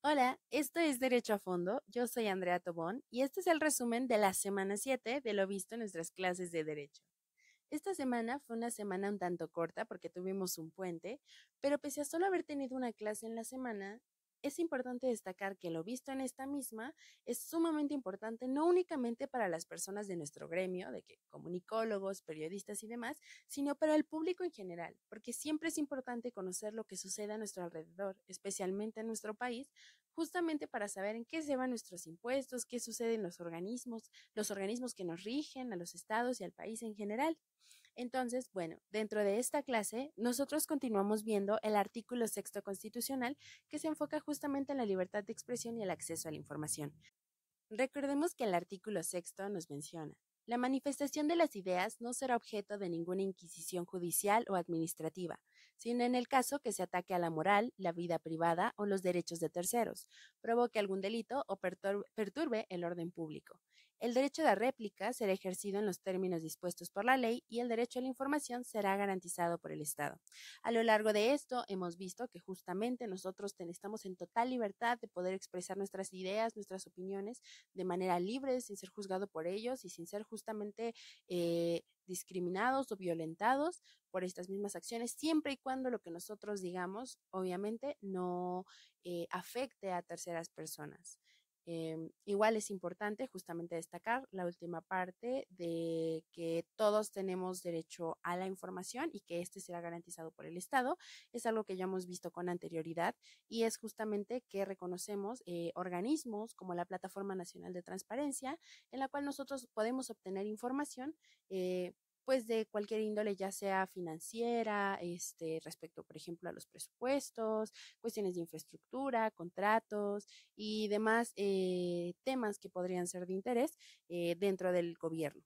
Hola, esto es Derecho a Fondo. Yo soy Andrea Tobón y este es el resumen de la semana 7 de lo visto en nuestras clases de Derecho. Esta semana fue una semana un tanto corta porque tuvimos un puente, pero pese a solo haber tenido una clase en la semana, es importante destacar que lo visto en esta misma es sumamente importante no únicamente para las personas de nuestro gremio, de que comunicólogos, periodistas y demás, sino para el público en general, porque siempre es importante conocer lo que sucede a nuestro alrededor, especialmente en nuestro país, justamente para saber en qué se van nuestros impuestos, qué sucede en los organismos que nos rigen, a los estados y al país en general. Entonces, bueno, dentro de esta clase, nosotros continuamos viendo el artículo sexto constitucional que se enfoca justamente en la libertad de expresión y el acceso a la información. Recordemos que el artículo sexto nos menciona: la manifestación de las ideas no será objeto de ninguna inquisición judicial o administrativa, sino en el caso que se ataque a la moral, la vida privada o los derechos de terceros, provoque algún delito o perturbe el orden público. El derecho de réplica será ejercido en los términos dispuestos por la ley y el derecho a la información será garantizado por el Estado. A lo largo de esto hemos visto que justamente nosotros estamos en total libertad de poder expresar nuestras ideas, nuestras opiniones de manera libre, sin ser juzgado por ellos y sin ser justamente discriminados o violentados por estas mismas acciones, siempre y cuando lo que nosotros digamos, obviamente, no afecte a terceras personas. Igual es importante justamente destacar la última parte de que todos tenemos derecho a la información y que este será garantizado por el Estado. Es algo que ya hemos visto con anterioridad y es justamente que reconocemos organismos como la Plataforma Nacional de Transparencia, en la cual nosotros podemos obtener información pues de cualquier índole, ya sea financiera, respecto, por ejemplo, a los presupuestos, cuestiones de infraestructura, contratos y demás temas que podrían ser de interés dentro del gobierno.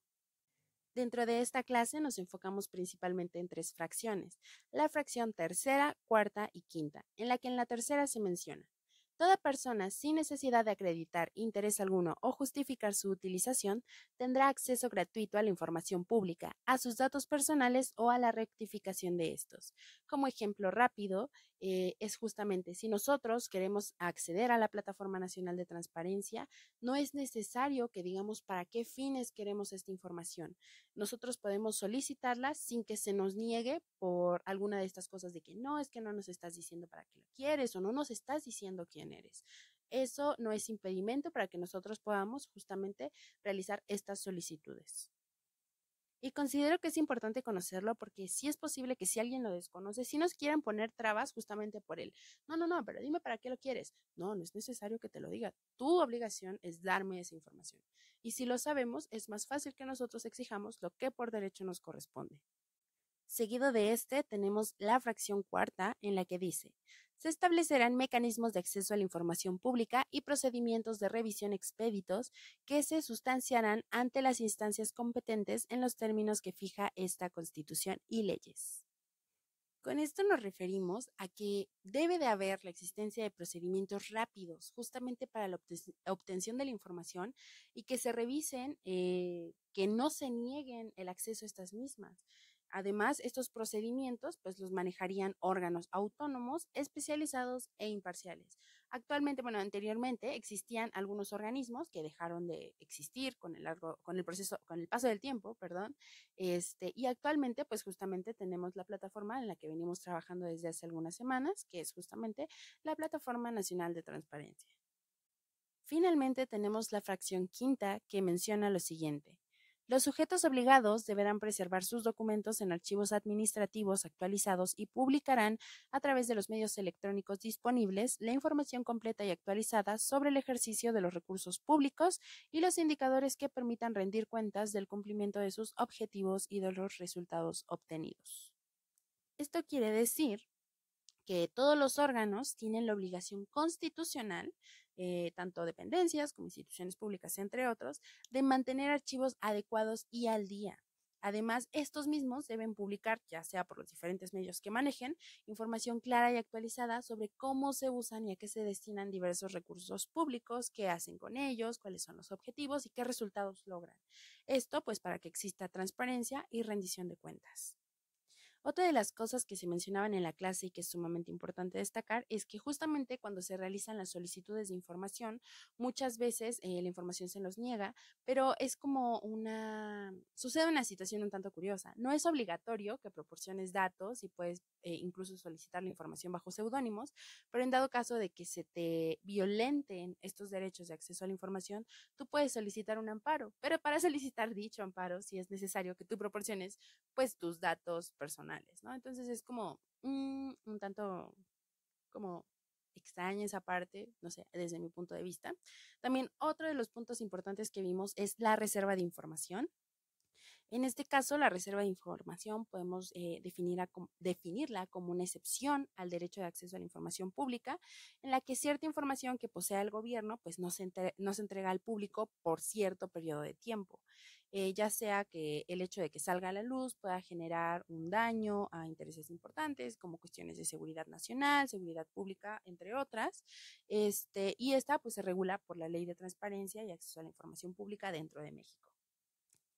Dentro de esta clase nos enfocamos principalmente en tres fracciones: la fracción tercera, cuarta y quinta, en la que en la tercera se menciona: toda persona sin necesidad de acreditar interés alguno o justificar su utilización tendrá acceso gratuito a la información pública, a sus datos personales o a la rectificación de estos. Como ejemplo rápido, es justamente si nosotros queremos acceder a la Plataforma Nacional de Transparencia, no es necesario que digamos para qué fines queremos esta información. Nosotros podemos solicitarla sin que se nos niegue por alguna de estas cosas de que no, es que no nos estás diciendo para qué lo quieres o no nos estás diciendo quién eres. Eso no es impedimento para que nosotros podamos justamente realizar estas solicitudes. Y considero que es importante conocerlo porque sí es posible que si alguien lo desconoce, si nos quieran poner trabas justamente por él. No, no, no, pero dime para qué lo quieres. No, no es necesario que te lo diga. Tu obligación es darme esa información. Y si lo sabemos, es más fácil que nosotros exijamos lo que por derecho nos corresponde. Seguido de este, tenemos la fracción cuarta, en la que dice: se establecerán mecanismos de acceso a la información pública y procedimientos de revisión expeditos que se sustanciarán ante las instancias competentes en los términos que fija esta Constitución y leyes. Con esto nos referimos a que debe de haber la existencia de procedimientos rápidos justamente para la obtención de la información y que se revisen, que no se nieguen el acceso a estas mismas. Además, estos procedimientos pues los manejarían órganos autónomos, especializados e imparciales. Actualmente, bueno, anteriormente existían algunos organismos que dejaron de existir con el proceso, con el paso del tiempo, perdón, y actualmente, pues justamente tenemos la plataforma en la que venimos trabajando desde hace algunas semanas, que es justamente la Plataforma Nacional de Transparencia. Finalmente, tenemos la fracción quinta que menciona lo siguiente: los sujetos obligados deberán preservar sus documentos en archivos administrativos actualizados y publicarán, a través de los medios electrónicos disponibles, la información completa y actualizada sobre el ejercicio de los recursos públicos y los indicadores que permitan rendir cuentas del cumplimiento de sus objetivos y de los resultados obtenidos. Esto quiere decir que todos los órganos tienen la obligación constitucional, tanto dependencias como instituciones públicas, entre otros, de mantener archivos adecuados y al día. Además, estos mismos deben publicar, ya sea por los diferentes medios que manejen, información clara y actualizada sobre cómo se usan y a qué se destinan diversos recursos públicos, qué hacen con ellos, cuáles son los objetivos y qué resultados logran. Esto, pues, para que exista transparencia y rendición de cuentas. Otra de las cosas que se mencionaban en la clase y que es sumamente importante destacar es que justamente cuando se realizan las solicitudes de información, muchas veces la información se nos niega, pero es como sucede una situación un tanto curiosa. No es obligatorio que proporciones datos y puedes incluso solicitar la información bajo seudónimos, pero en dado caso de que se te violenten estos derechos de acceso a la información, tú puedes solicitar un amparo, pero para solicitar dicho amparo sí es necesario que tú proporciones pues tus datos personales, ¿no? Entonces es como un tanto como extraña esa parte, no sé, desde mi punto de vista. También otro de los puntos importantes que vimos es la reserva de información. En este caso, la reserva de información podemos definirla como una excepción al derecho de acceso a la información pública, en la que cierta información que posea el gobierno pues no se entrega al público por cierto periodo de tiempo, ya sea que el hecho de que salga a la luz pueda generar un daño a intereses importantes como cuestiones de seguridad nacional, seguridad pública, entre otras, y esta pues se regula por la Ley de Transparencia y Acceso a la Información Pública dentro de México.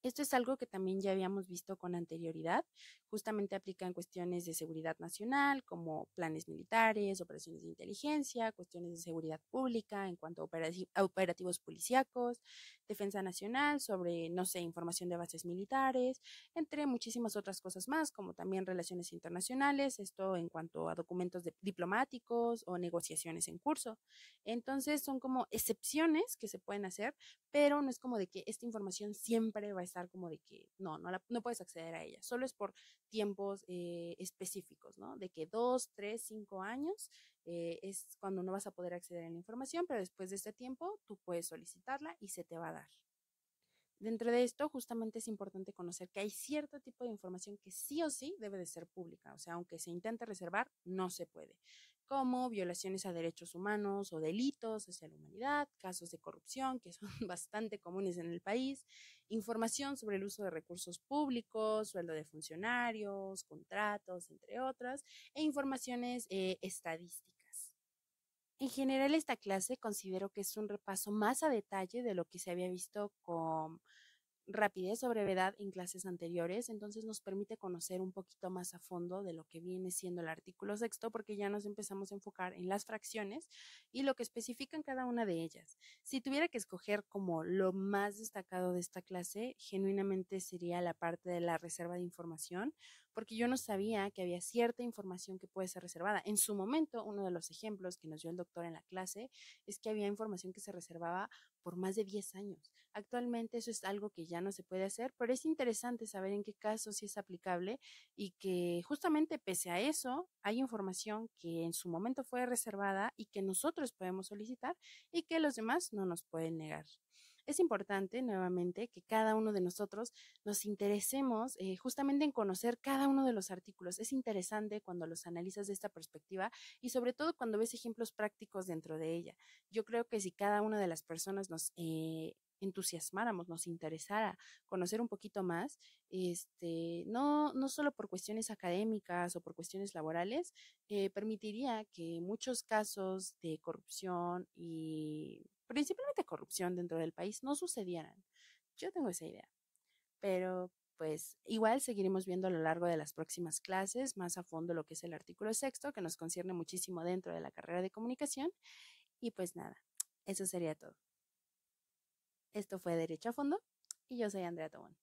Esto es algo que también ya habíamos visto con anterioridad. Justamente aplica en cuestiones de seguridad nacional, como planes militares, operaciones de inteligencia, cuestiones de seguridad pública en cuanto a operativos policíacos, defensa nacional, sobre, no sé, información de bases militares, entre muchísimas otras cosas más, como también relaciones internacionales, esto en cuanto a documentos diplomáticos o negociaciones en curso. Entonces, son como excepciones que se pueden hacer, pero no es como de que esta información siempre va a estar como de que no puedes acceder a ella, solo es por tiempos específicos, ¿no? De que 2, 3, 5 años es cuando no vas a poder acceder a la información, pero después de este tiempo tú puedes solicitarla y se te va a dar. Dentro de esto, justamente es importante conocer que hay cierto tipo de información que sí o sí debe de ser pública, o sea, aunque se intente reservar, no se puede, como violaciones a derechos humanos o delitos hacia la humanidad, casos de corrupción que son bastante comunes en el país, información sobre el uso de recursos públicos, sueldo de funcionarios, contratos, entre otras, e informaciones estadísticas. En general, esta clase considero que es un repaso más a detalle de lo que se había visto con rapidez o brevedad en clases anteriores, entonces nos permite conocer un poquito más a fondo de lo que viene siendo el artículo sexto, porque ya nos empezamos a enfocar en las fracciones y lo que especifican cada una de ellas. Si tuviera que escoger como lo más destacado de esta clase, genuinamente sería la parte de la reserva de información, porque yo no sabía que había cierta información que puede ser reservada. En su momento, uno de los ejemplos que nos dio el doctor en la clase es que había información que se reservaba por más de 10 años. Actualmente eso es algo que ya no se puede hacer, pero es interesante saber en qué casos sí es aplicable y que justamente pese a eso hay información que en su momento fue reservada y que nosotros podemos solicitar y que los demás no nos pueden negar. Es importante, nuevamente, que cada uno de nosotros nos interesemos justamente en conocer cada uno de los artículos. Es interesante cuando los analizas de esta perspectiva y sobre todo cuando ves ejemplos prácticos dentro de ella. Yo creo que si cada una de las personas nos entusiasmáramos, nos interesara conocer un poquito más, no solo por cuestiones académicas o por cuestiones laborales, permitiría que muchos casos de corrupción y principalmente corrupción dentro del país no sucedieran. Yo tengo esa idea, pero pues igual seguiremos viendo a lo largo de las próximas clases más a fondo lo que es el artículo sexto, que nos concierne muchísimo dentro de la carrera de comunicación. Y pues nada, eso sería todo. Esto fue Derecho a Fondo y yo soy Andrea Tobón.